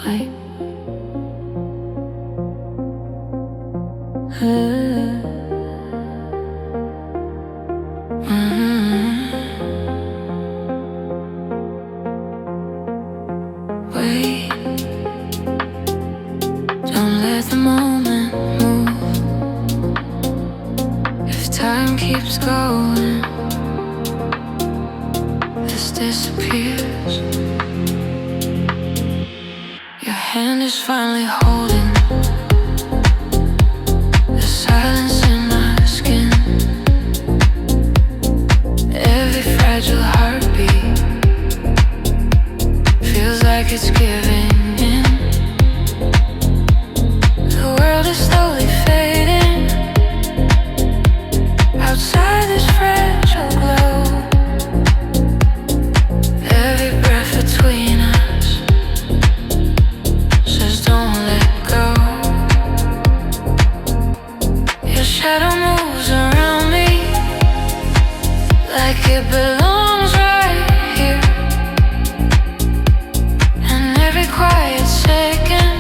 away. Wait, don't let the moment move. If time keeps going, this disappears. Your hand is finally holding the silence in my skin. Every fragile heartbeat feels like it's giving in. The world is slowly fading outside this fragile globe. Every breath between us says don't let go. Your shadow moves around me like it belongs right here. And every quiet second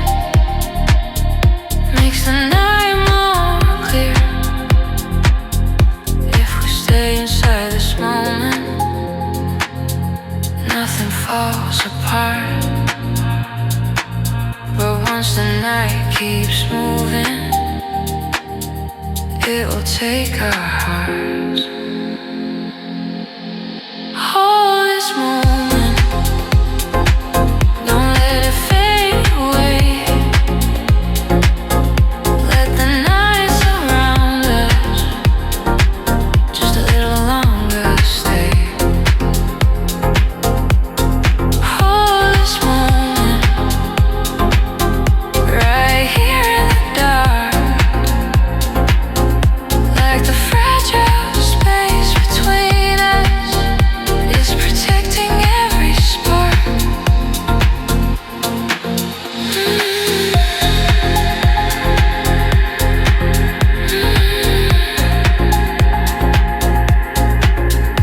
makes the night more clear. If we stay inside this moment, nothing falls apart. But once the night keeps moving, it will take our hearts. Hold this moment, don't let it fade away. Let the night surround us just a little longer, stay. Hold this moment right here in the dark, like the fragile space between us is protecting every spark.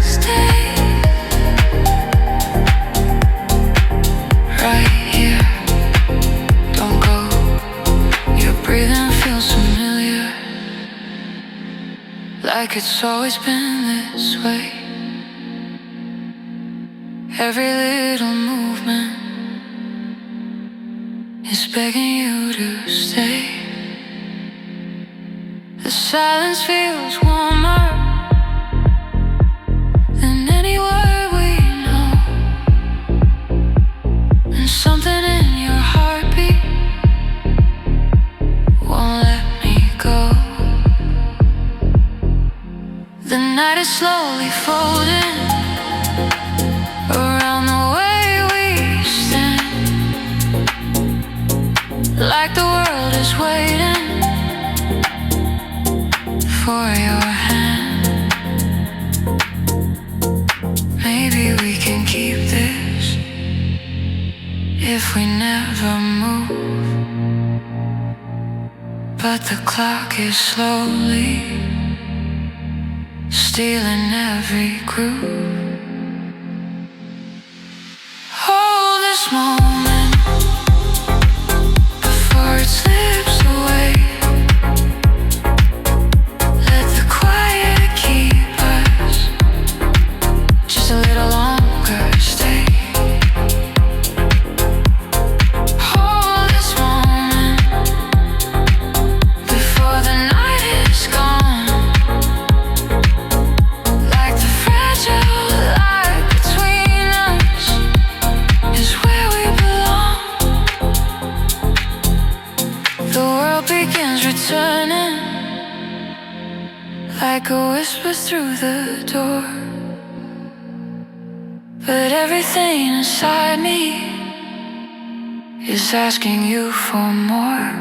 Stay right here, don't go. Your breathing feels familiar, like it's always been this way. Every little movement is begging you to stay. The silence feels warmer than any word we know. And something in your heartbeat won't let me go. The night is slowly folding around the way we stand, like the world is waiting for your hand. Maybe we can keep this if we never move. But the clock is slowly stealing every groove. Hold this moment before it slips away. Let the quiet keep us just a little longer, stay. Hold this moment before the night is gone, like the fragile light between us is where we belong. The world begins returning like a whisper through the door. But everything inside me is asking you for more.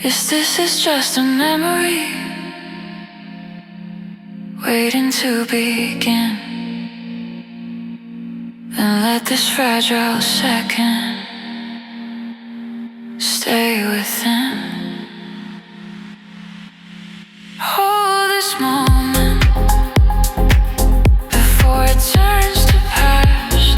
Is this just a memory waiting to begin? Then let this fragile second stay within. Hold this moment before it turns to past.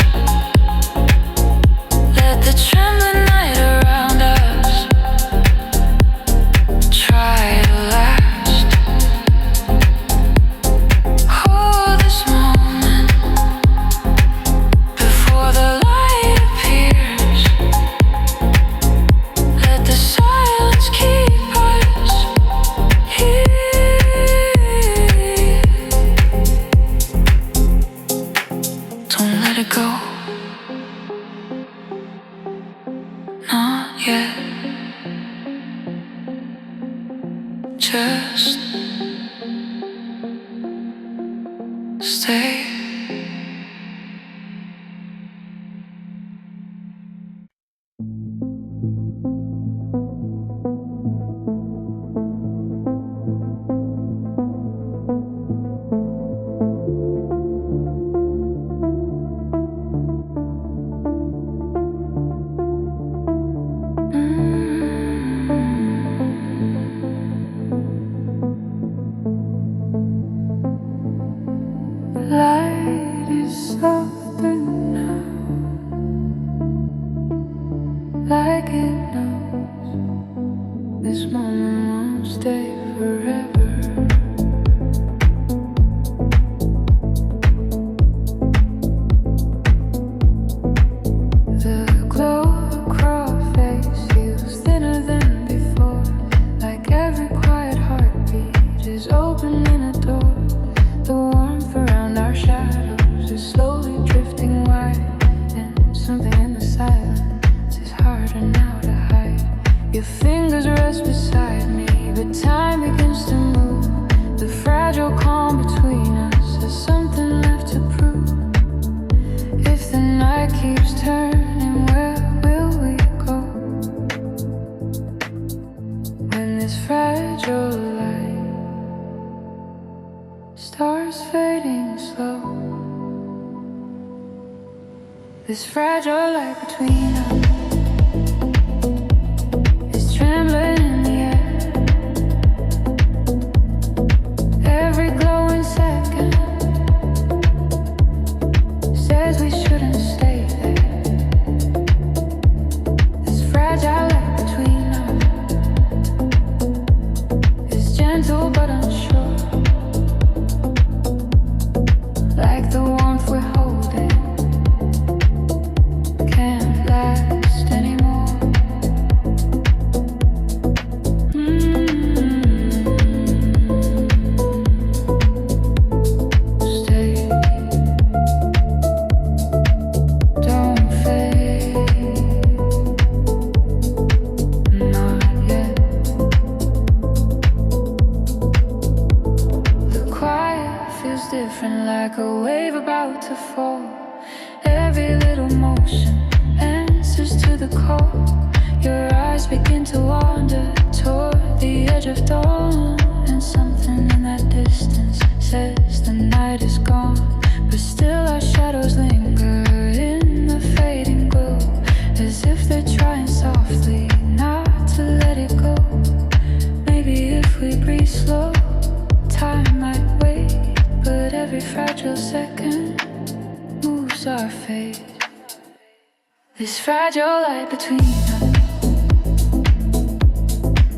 Light is softer now, like it knows this moment won't stay forever. The glow across face feels thinner than before, like every quiet heartbeat is opening a door. The warmth around our shadows is slowly drifting wide, and something in the silence is harder now to hide. Your fingers rest beside me, but time begins to move. The fragile calm between us has something left to prove. If the night keeps turning, where will we go? When this fragile light starts fading slow, this fragile light between us is trembling in the air. Every glowing second says we shouldn't stay there. This fragile light between us is gentle but unsure, like the warmth we're holding can't last anymore. Stay, don't fade, not yet. The quiet feels different, like a wave about to fall. Every little motion answers to the call. Your eyes begin to wander toward the edge of dawn, and something in that distance says the night is gone. But still our shadows linger in the fading glow, as if they're trying softly not to let it go. Maybe if we breathe slow, time might wait, but every fragile second moves our fate. This fragile light between us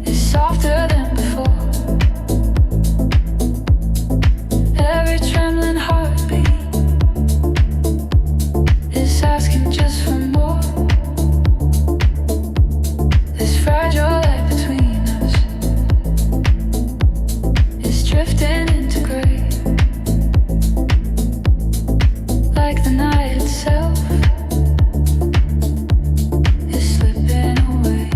is softer than before. Every trembling heartbeat is asking just for more. This fragile light between us is drifting into gray, like the night itself is slipping away.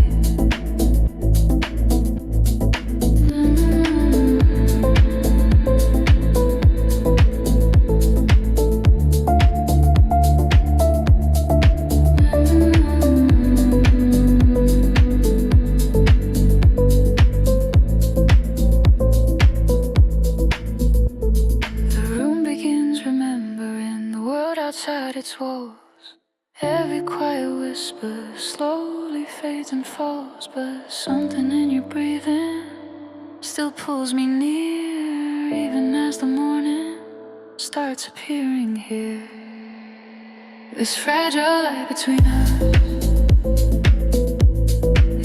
The room begins remembering the world outside its walls. Every quiet whisper slowly fades and falls, but something in your breathing still pulls me near, even as the morning starts appearing here. This fragile light between us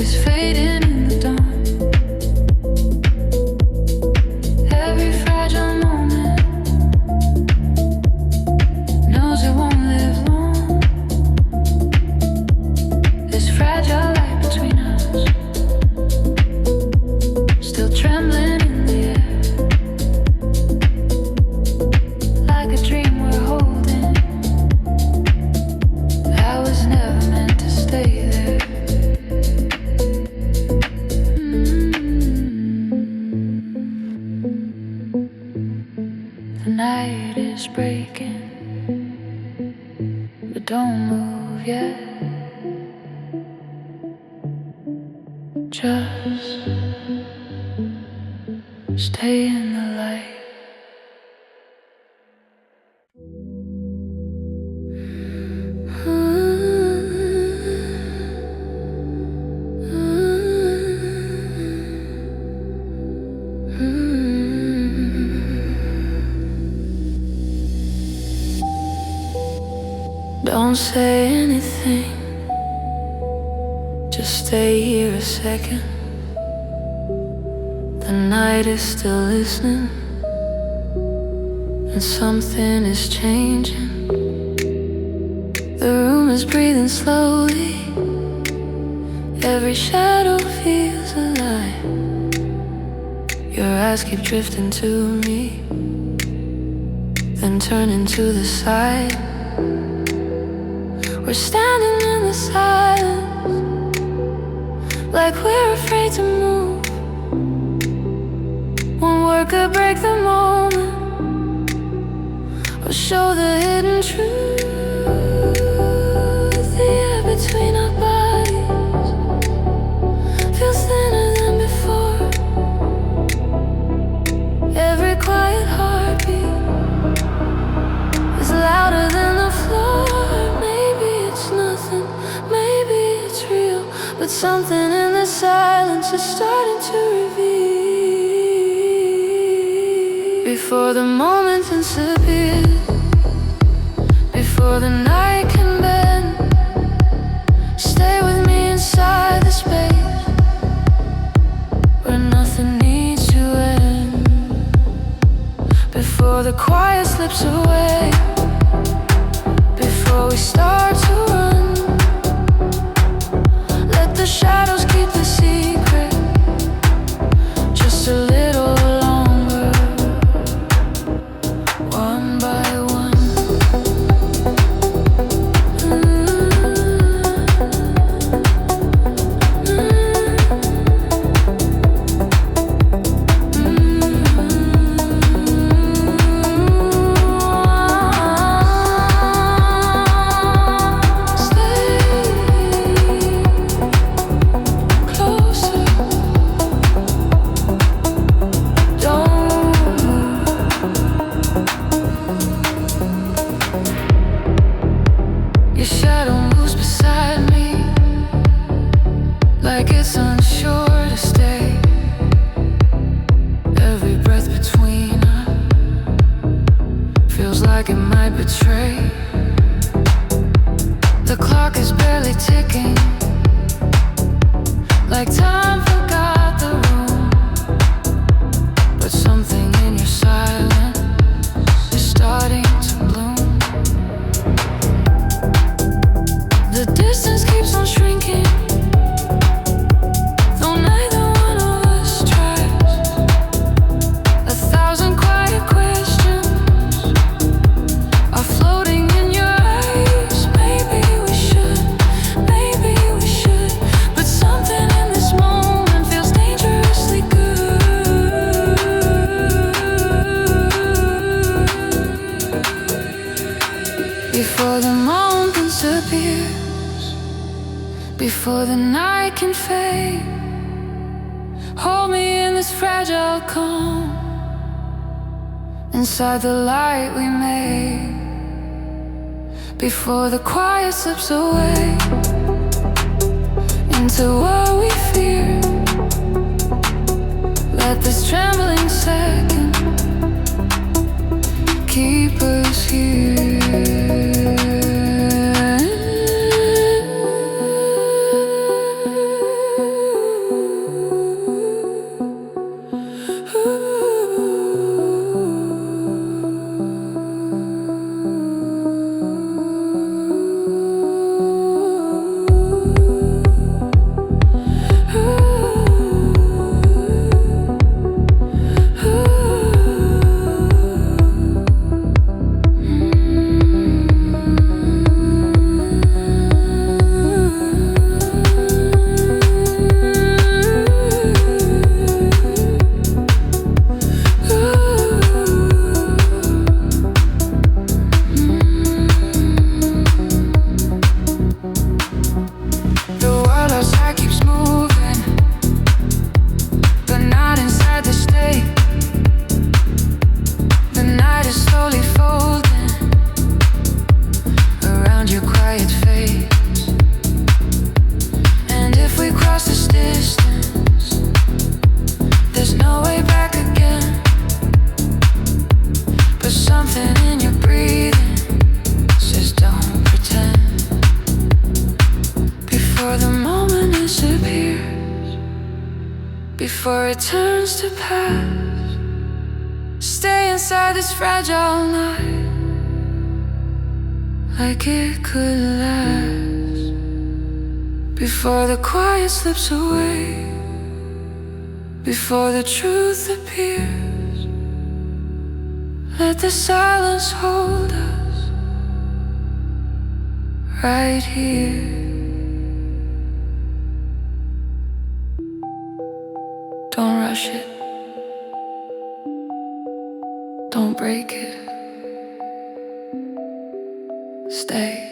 is fading in the dawn. Every fragile moment knows it won't live long. This fragile light between us still trembling in the air, like a dream we're holding that was never meant to don't move yet. Just stay in the light. Don't say anything, just stay here a second. The night is still listening, and something is changing. The room is breathing slowly, every shadow feels alive. Your eyes keep drifting to me, then turning to the side. We're standing in the silence, like we're afraid to move. One word could break the moment, or show the hidden truth. The air between our bodies feels thinner than before. Every quiet heartbeat is louder than the floor. But something in the silence is starting to reveal. Before the moment disappears, before the night can bend, stay with me inside the space where nothing needs to end. Before the quiet slips away, before we start to run, the shadows keep the secret just a little longer, one by one. Before the moment disappears, before the night can fade, hold me in this fragile calm, inside the light we made. Before the quiet slips away into what we fear, let this trembling second keep us here. before it turns to past. Stay inside this fragile night, like it could last, before the quiet slips away, before the truth appears. Let the silence hold us right here. Don't rush it, don't break it, stay.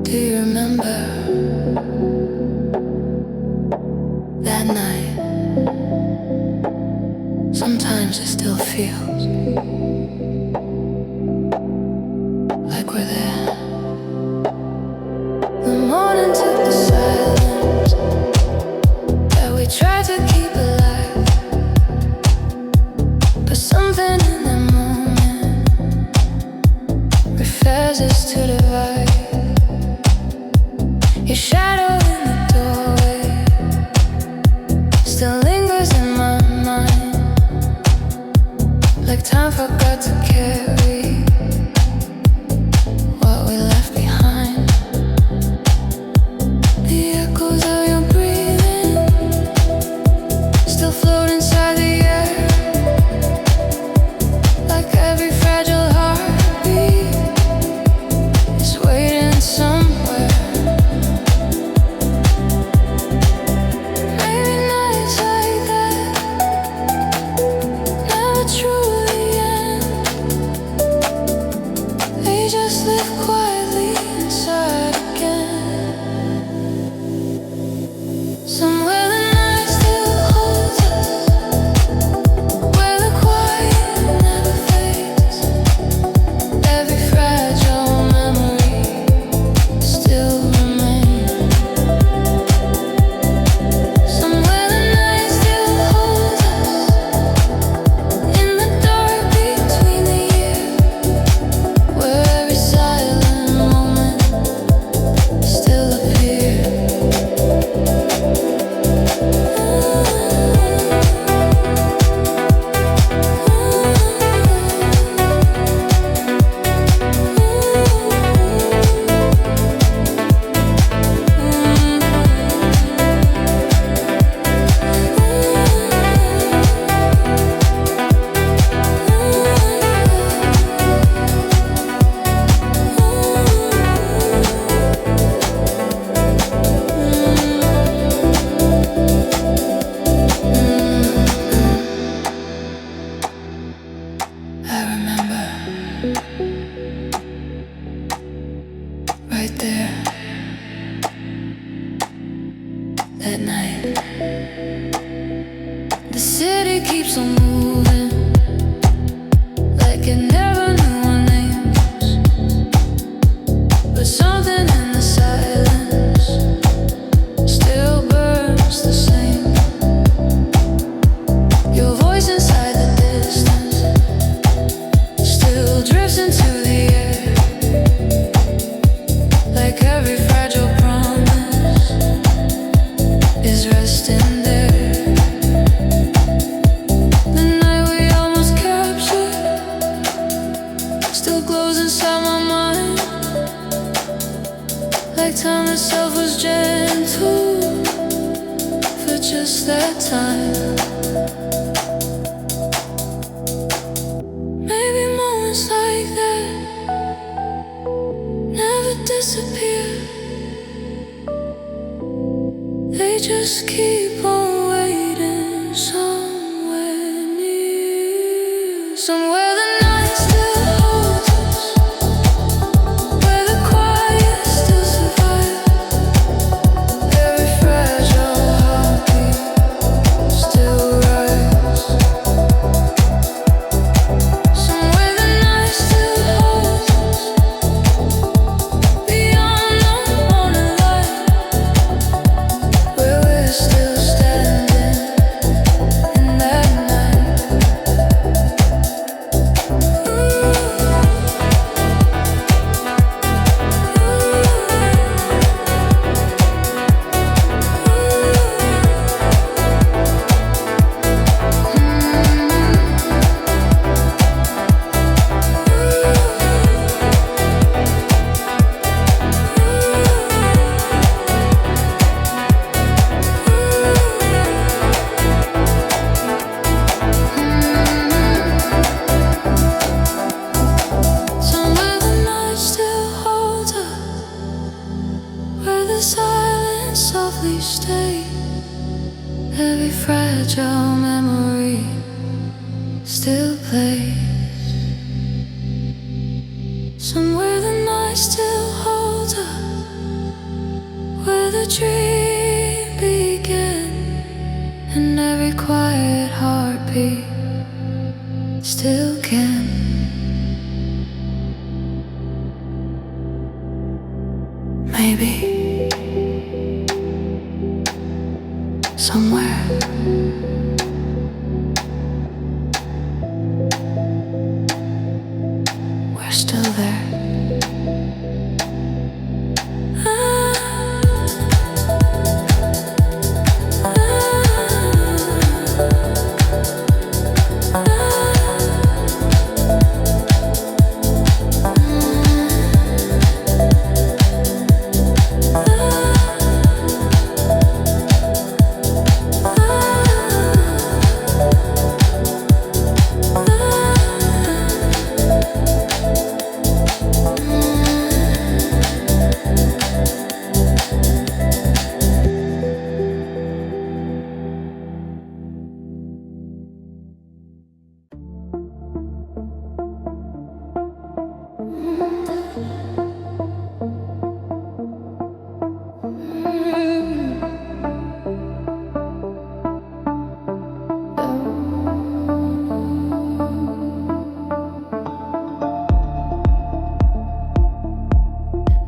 Do you remember that night? Sometimes it still feels like we're there. The morning took the silence that we tried to keep alive, but something in the moment refuses to divide. Your shadow in the doorway still lingers in my mind, like time forgot to carry what we left behind. The echoes of your breathing still float inside the air, like every fragile heartbeat is waiting somewhere. Just live quietly inside again. Somewhere the night still holds us, where the quiet never fades. Every fragile memory still remains. Somewhere the night still holds us, in the dark between the years, where every silent moment still appears. I remember right there that night. The city keeps on moving like it never knew our names, but something in the silence still burns the same. Your voice inside the distance still drifts into the air, like every fragile promise is resting there. still glows inside my mind, like time itself was gentle for just that time. Maybe moments like that never disappear, they just keep on waiting somewhere near, somewhere the night still holds us, where the quiet still survives, every fragile heartbeat still rise. Somewhere the night still holds us, beyond the morning light, where we're still standing in that night. Somewhere the night still holds us, where the silence softly stays, every fragile memory still plays. Somewhere the night still holds us, where the dream began, and every quiet heartbeat still can. Maybe somewhere we're still there.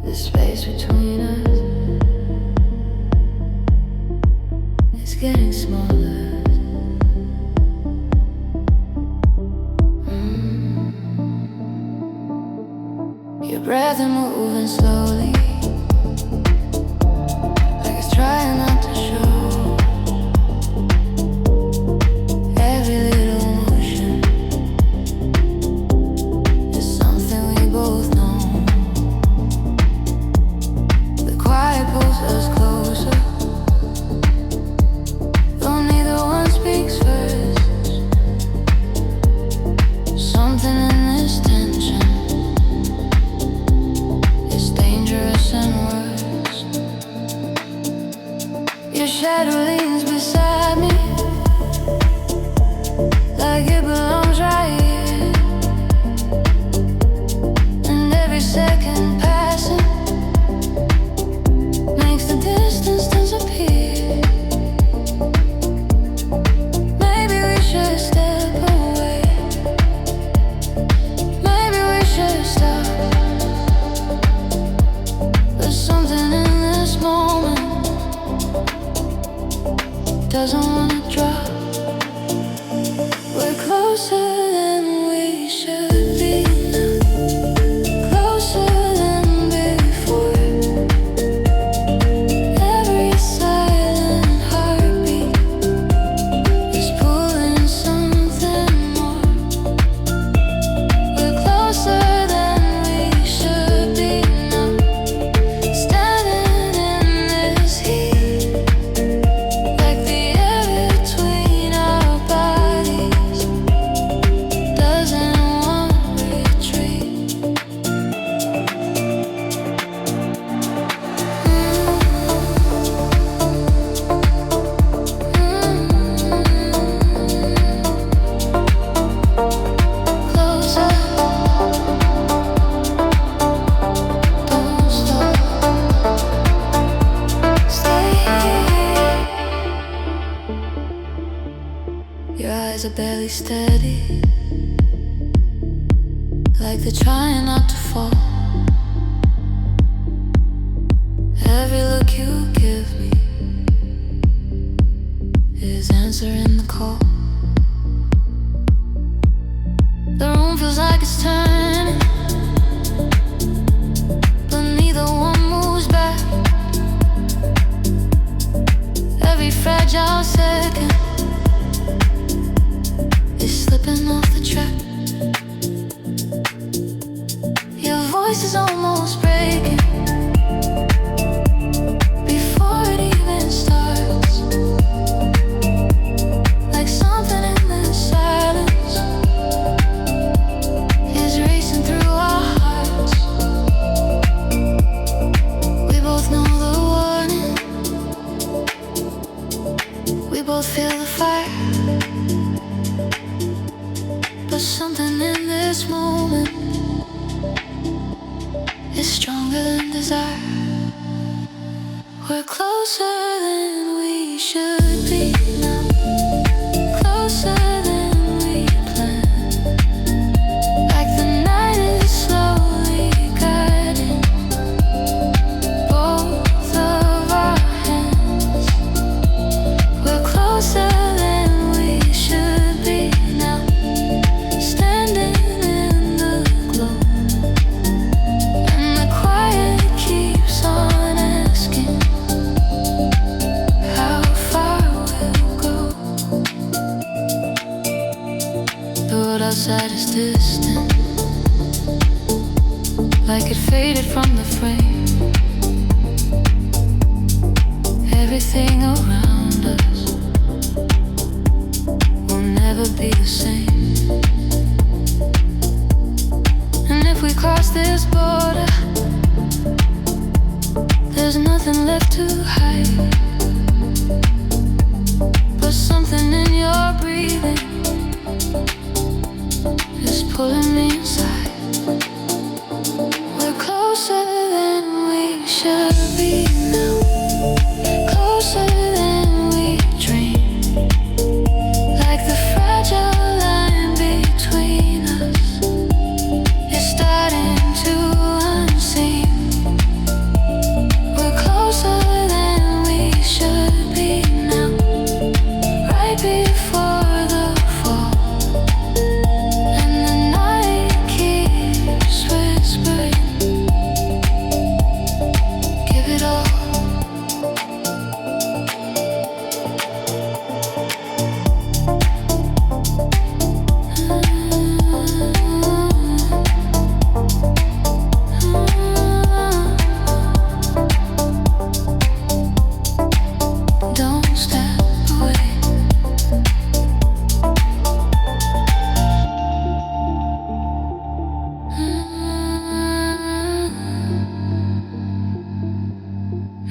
The space between us is getting smaller. Your breath is moving slowly, like it's trying not to show. Every little motion is something we both know. The quiet pulls us closer, though neither one speaks first. Something in this tension is dangerous and worse. steady, like they're trying not to fall. Every look you give me is answering the call. The room feels like it's turning, but neither one moves back. Every fragile second is slipping off the track. Your voice is almost breaking before it even starts, like something in the silence is racing through our hearts. We both know the warning, we both feel the fire, but something in this moment is stronger than desire. We're closer than we should be now, closer than we planned. Like the night is slowly guiding both of our hands. We're closer than we should be now, standing in the glow, and the quiet keeps on asking how far we'll go. The world outside is distant, like it faded from the frame. Everything around us will never be the same. And if we cross this border, there's nothing left to hide, but something in your breathing is pulling me inside. We're closer than we should be now, closer than we dreamed. Like the fragile line between us is starting to unseam. We're closer than we should be now, right before the fall, and the night keeps whispering, give it all. Don't step away.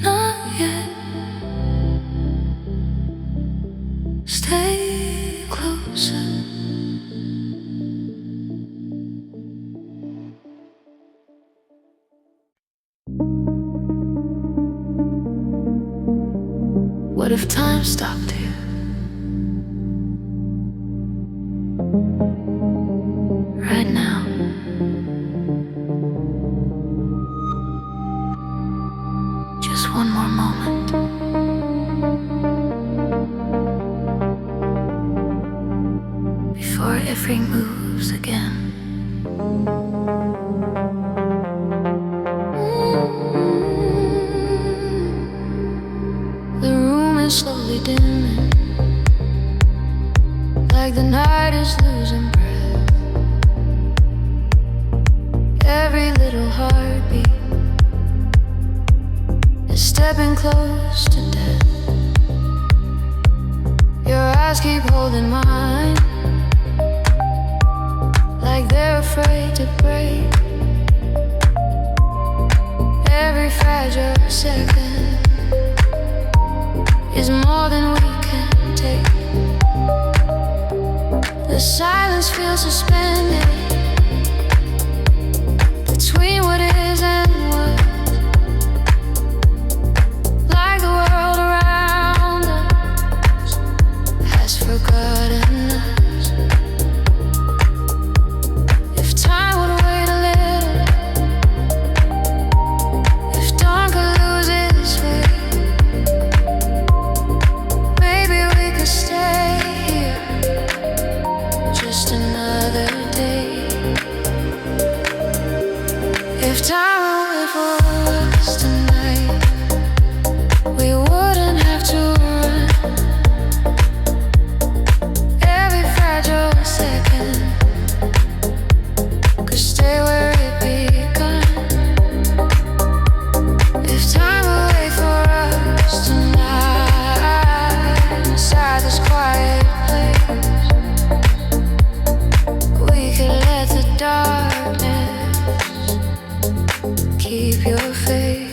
Not yet. Stay closer. What if time stopped here? Right now. Just one more moment. Before everything moves again. The room is slowly dimming, like the night is losing breath. Every little heartbeat is stepping close to death. Your eyes keep holding mine, like they're afraid to break. Every fragile second is more than we can take. The silence feels suspended between what is and what, like the world around us has forgotten us. If time would wait for us tonight, we wouldn't have to run. Every fragile second could stay where it begun. If time would wait for us tonight, inside this quiet place, we could let the darkness keep your face.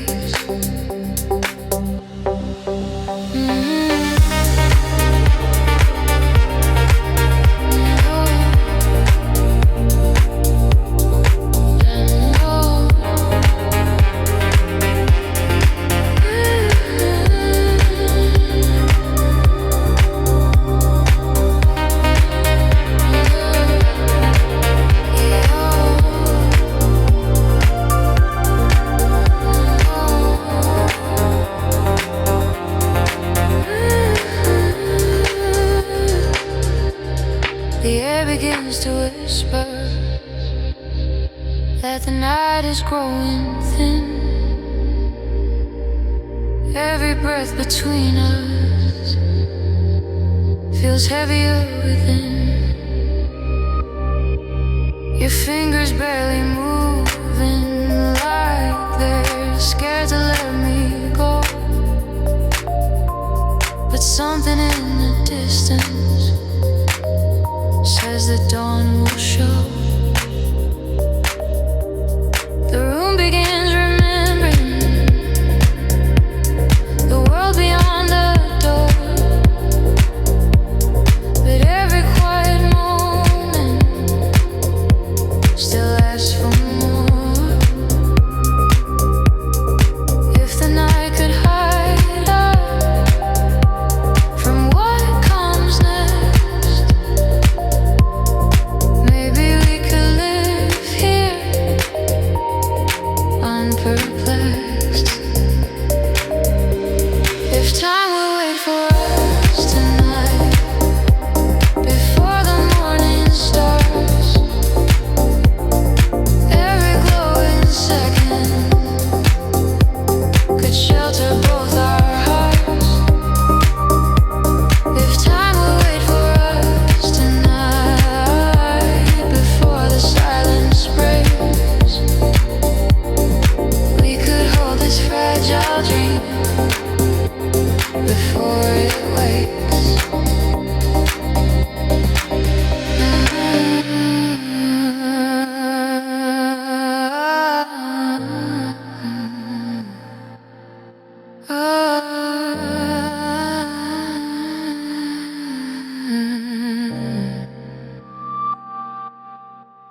The air begins to whisper that the night is growing thin. Every breath between us feels heavier within. Your fingers barely moving, like they're scared to let me go. But something in the distance says the dawn will show. The room begins remembering the world beyond the door. But every quiet moment still asks for more. If the night could hide us from what comes next, maybe we could live here unperplexed. If time would wait for us tonight, before the morning starts, every glowing second could shelter both our hearts. If time would wait for us tonight, before the silence breaks, we could hold this fragile dream before it wakes.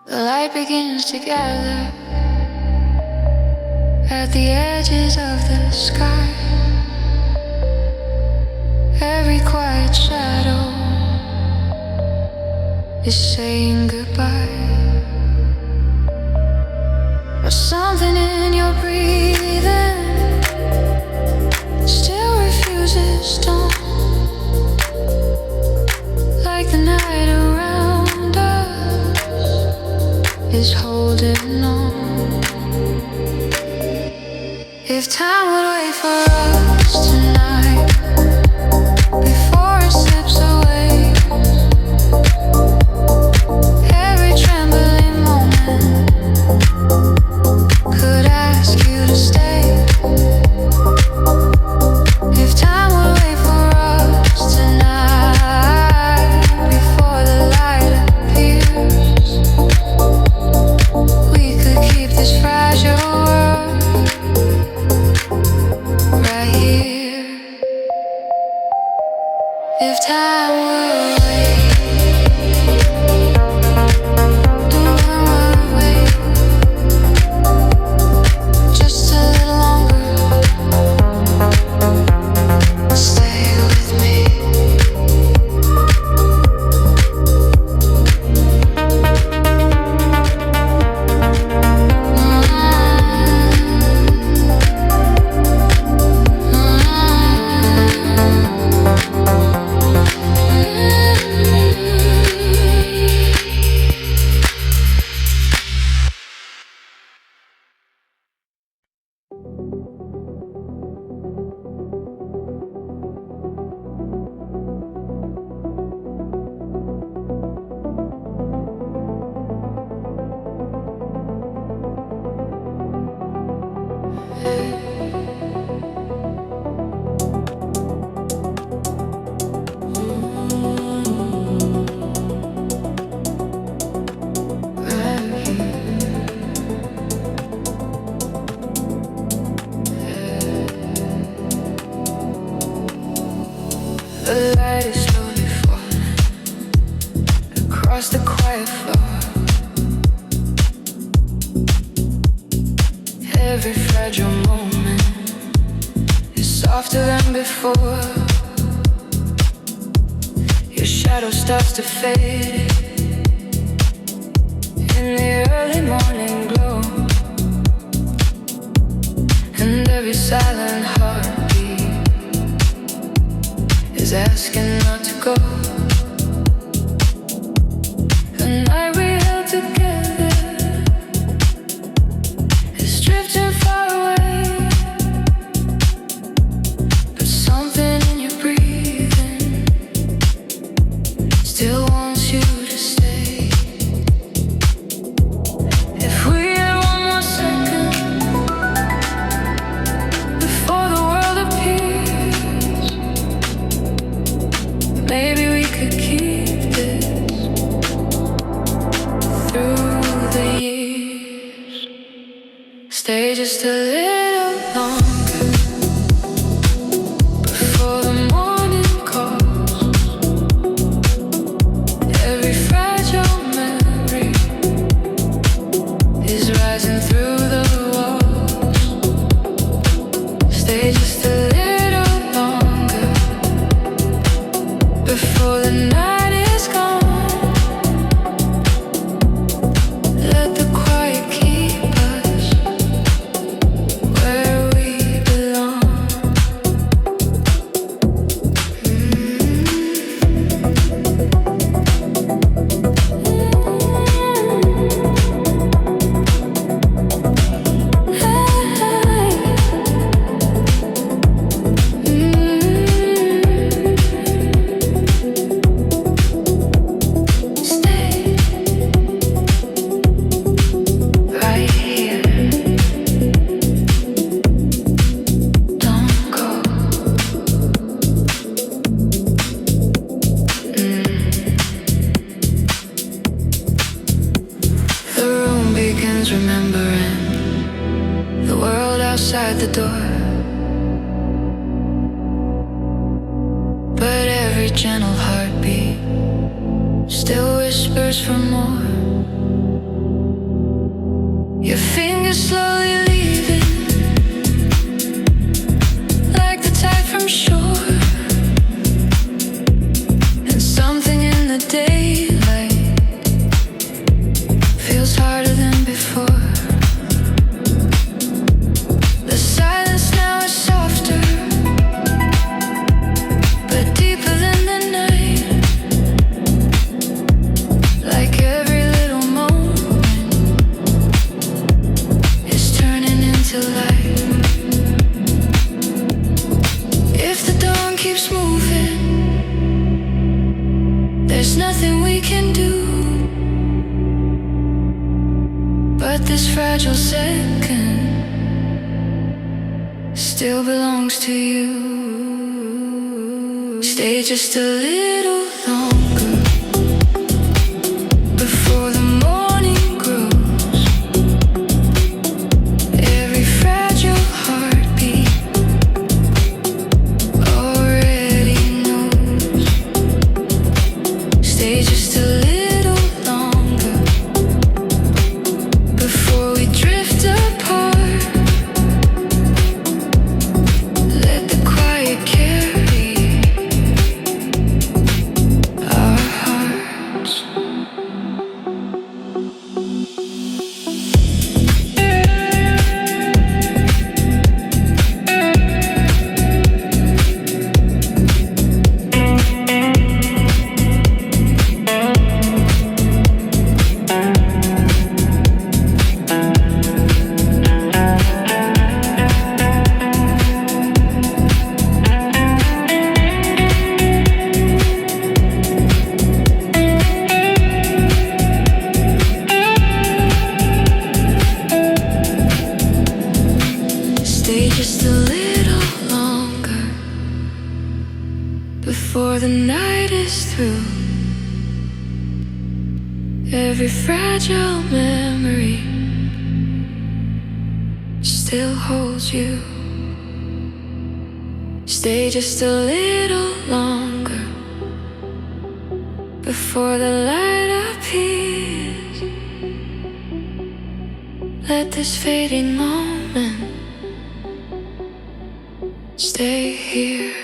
The light begins to gather at the edges of the sky. Every quiet shadow is saying goodbye. But something in your breathing still refuses dawn. Like the night around us is holding on. If time would wait for us tonight, before it slips away, every trembling moment could ask you to stay. If time would wait for us tonight, before the light appears, we could keep this fragile world right here. Every fragile moment is softer than before. Your shadow starts to fade in the early morning glow, and every silent heartbeat is asking not to go. The night we held together is drifting far away, but something in your breathing still wants you to stay. If we had one more second before the world appears, maybe we could keep this through the years. Stay just a little longer before the morning calls. Every fragile memory is rising through the walls. Stay just a little longer before the night is gone. Let the quiet keep us where we belong. Stay right here. Don't go. The room begins remembering the world outside the door, but every gentle heartbeat still whispers for more. Your fingers slowly leaving, like the tide from shore, and something in the daylight feels harder than before. The silence now is softer, but deeper than the night. Like every little moment is turning into light. If the dawn keeps moving, there's nothing we can do. But this fragile second still belongs to you. Stay just a little longer before the morning grows. Every fragile heartbeat already knows. Stay just a little longer before we drift apart. Let the quiet carry our hearts. Stay just a little longer before the night is through. Every fragile memory still holds you. Stay just a little longer before the light appears. Let this fading moment stay here.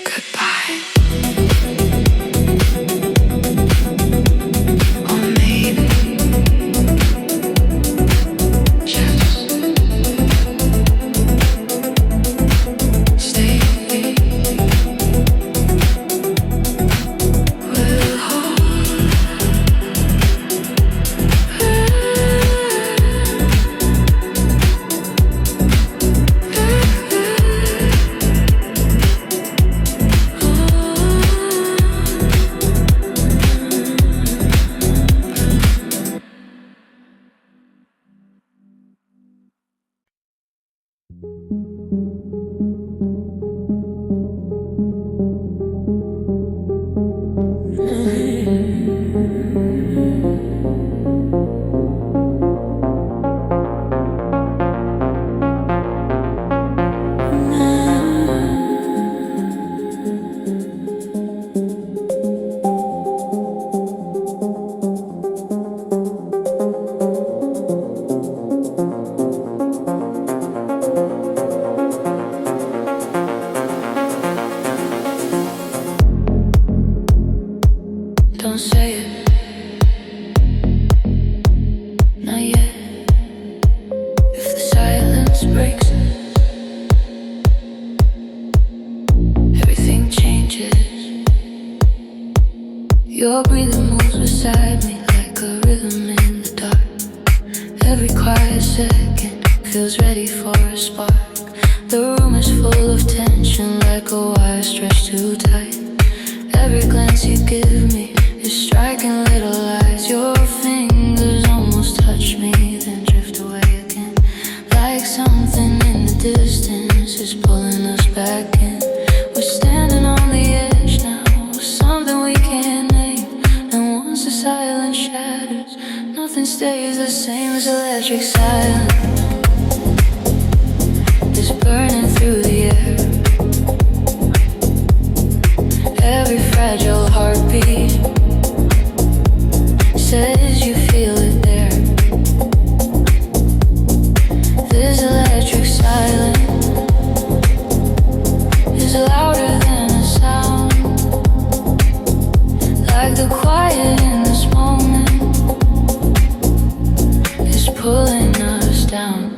Goodbye. Or maybe just stay here. We'll hold. Don't say it, not yet. If the silence breaks, everything changes. Your breathing moves beside me like a rhythm in the dark. Every quiet second feels ready for a spark. The room is full of tension like a wire stretched too tight. Every glance you give me is striking little lies. Your fingers almost touch me, then drift away again. Like something in the distance is pulling us back in. We're standing on the edge now, something we can't name. And once the silence shatters, nothing stays the same as electric silence. It's burning through the air. Every fragile heartbeat says you feel it there. This electric silence is louder than a sound. Like the quiet in this moment is pulling us down.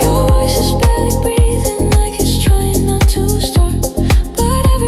Your voice is barely breathing like it's trying not to start. But every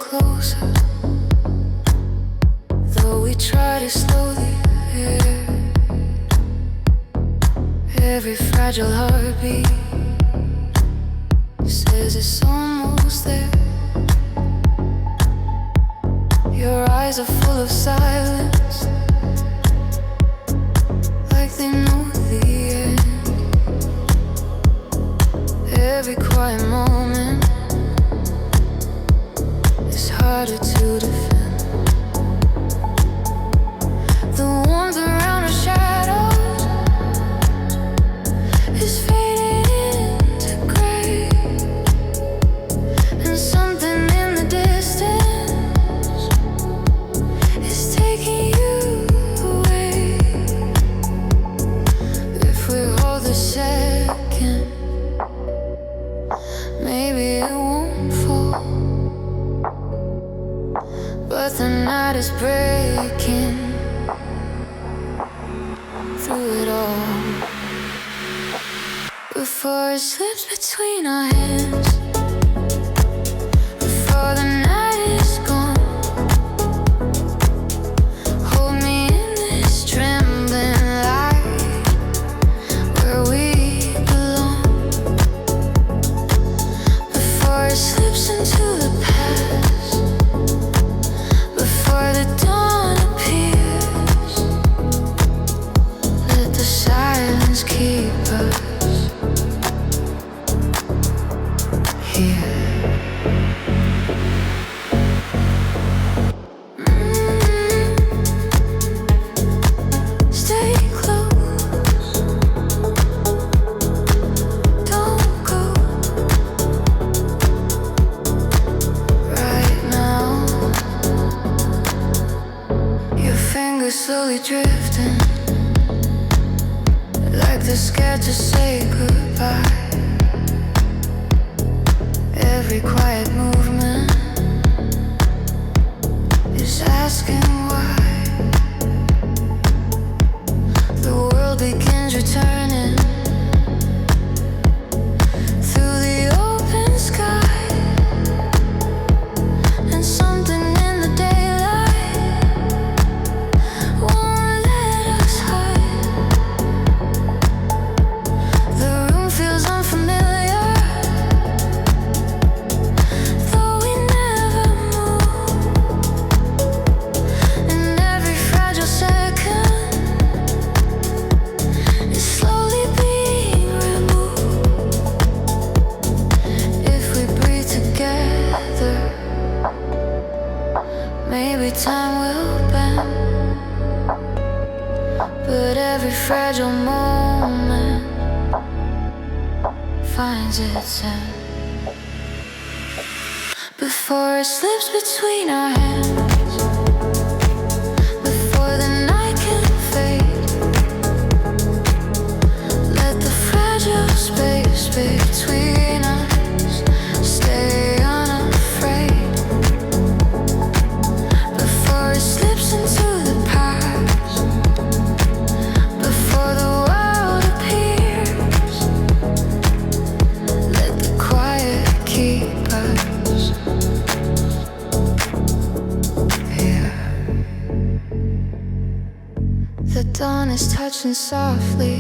closer, though we try to slowly hear every fragile heartbeat says it's almost there. Your eyes are full of silence, like they know the end. Every quiet moment is harder to defend. The warmth around our shadows is fading into gray, and something in the distance is taking you away. If we hold the second, maybe it won't fall. But the night is breaking through it all. Before it slips between our hands, before the night is gone, hold me in this trembling light where we belong. Before it slips into the past, before the dawn appears, let the silence keep us here. Stay close, don't go right now. Your fingers slowly drifting, like they're scared to say goodbye. Every quiet movement is asking why. The world begins returning through the open sky, and something in the daylight won't let us hide. The room feels unfamiliar, though we never move. And every fragile second is slowly being removed. If we breathe together, maybe time will bend. But every fragile moment finds its end. Before it slips between our hands, before the night can fade, let the fragile space between us stay unafraid. Before it slips into the past, before the world appears, let the quiet keep us here. The dawn is touching softly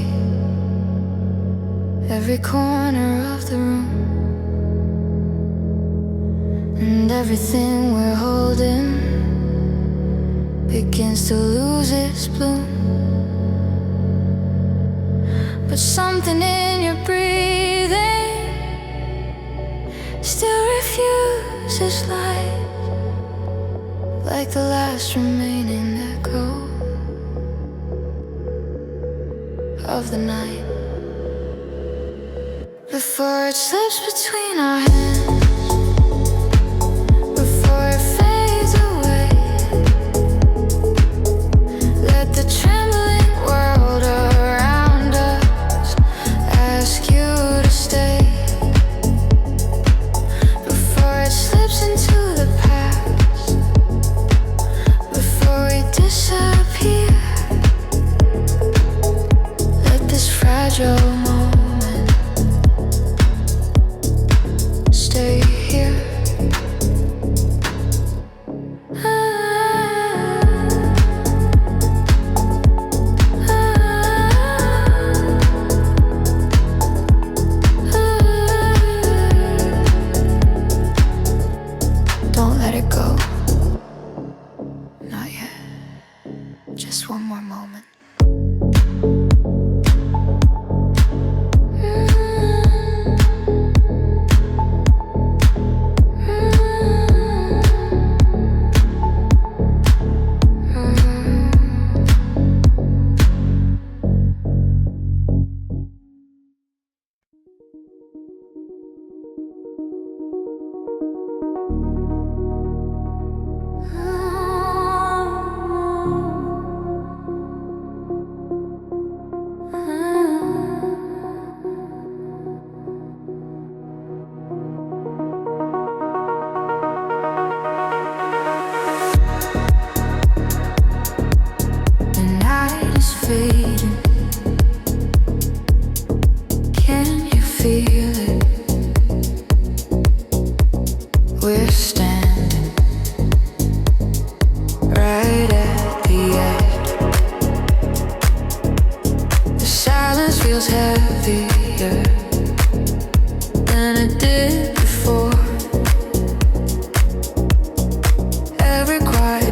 every corner of the room, and everything we're holding begins to lose its bloom. But something in your breathing still refuses light, like the last remaining echo of the night. Before it slips between our hands, before it fades away, let the trembling world around us ask you to stay. Before it slips into the past, before we disappear, let this fragile moment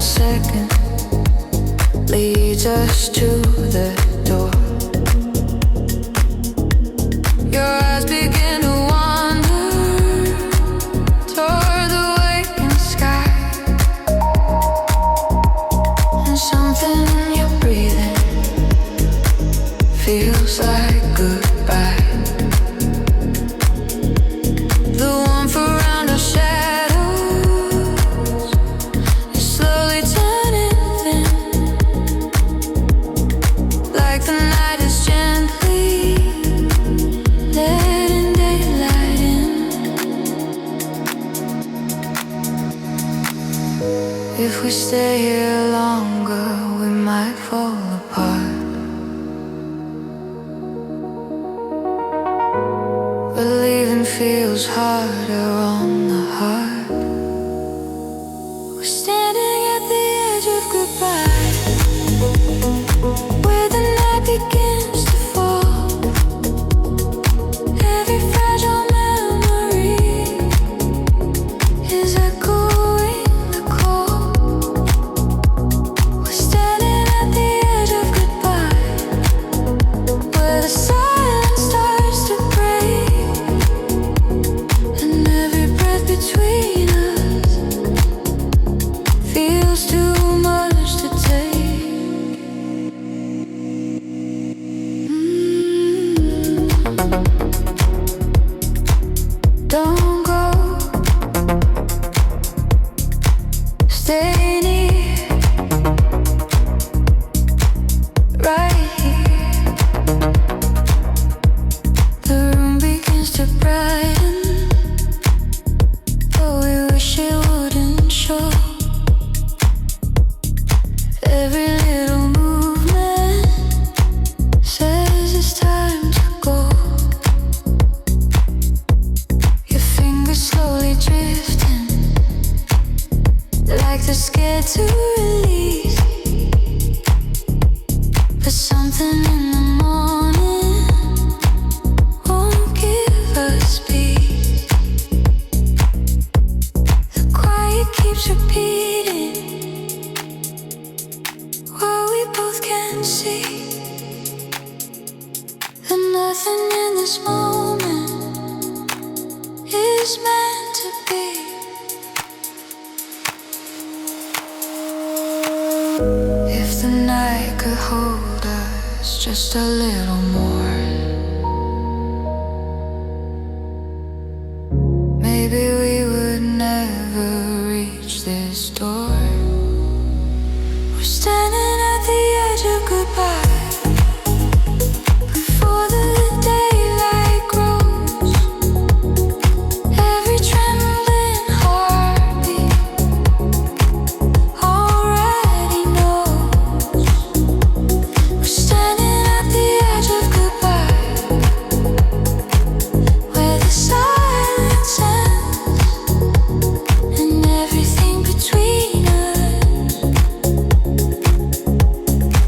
second leads us to the door. Your eyes begin to wander toward the waking sky, and something in your breathing feels like goodbye. The warmth around our shadows is slowly turning thin, like the night is gently letting daylight in. If we stay here longer, we might fall apart. But leaving feels harder on the heart. We're standing at the edge of goodbye, where the night begins to fall. Every fragile memory is echoing the call. We're standing at the edge of goodbye, where the silence starts to break, and every breath between us feels too much to take. Don't go, stay near, right here. The room begins to brighten, but we wish it wouldn't show. Every little movement says it's time to go. Your fingers slowly drifting, like they're scared to release. But something in the morning won't give us peace. The quiet keeps repeating what we both can see, that nothing in this moment is meant to be. If the night could hold us just a little more, maybe we would never reach this door. We're standing at the edge of goodbye, before the daylight grows. Every trembling heartbeat already knows. We're standing at the edge of goodbye, where the silence ends, and everything between us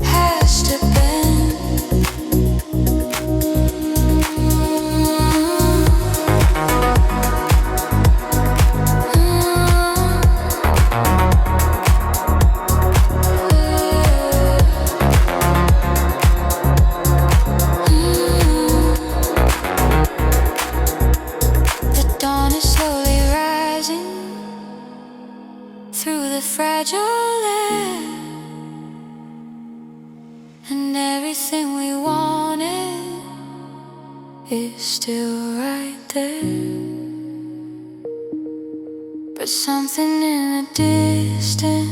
has to bend. The dawn is slowly rising through the fragile air, and everything we wanted is still right there. But something in the distance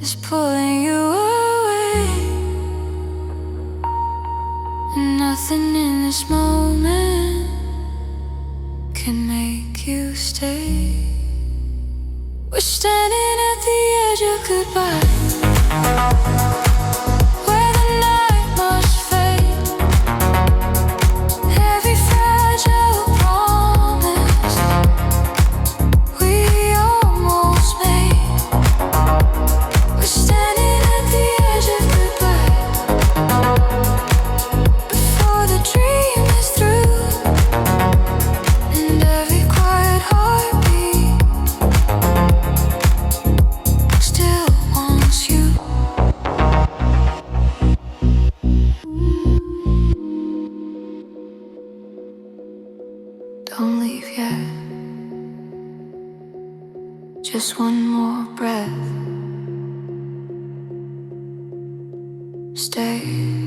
is pulling you away, and nothing in this moment can make you stay. We're standing at the edge of goodbye, where the night must fade. Every fragile promise we almost made. We're standing at the edge of goodbye, before the dream is through, and every quiet heartbeat still Just one more breath. Stay.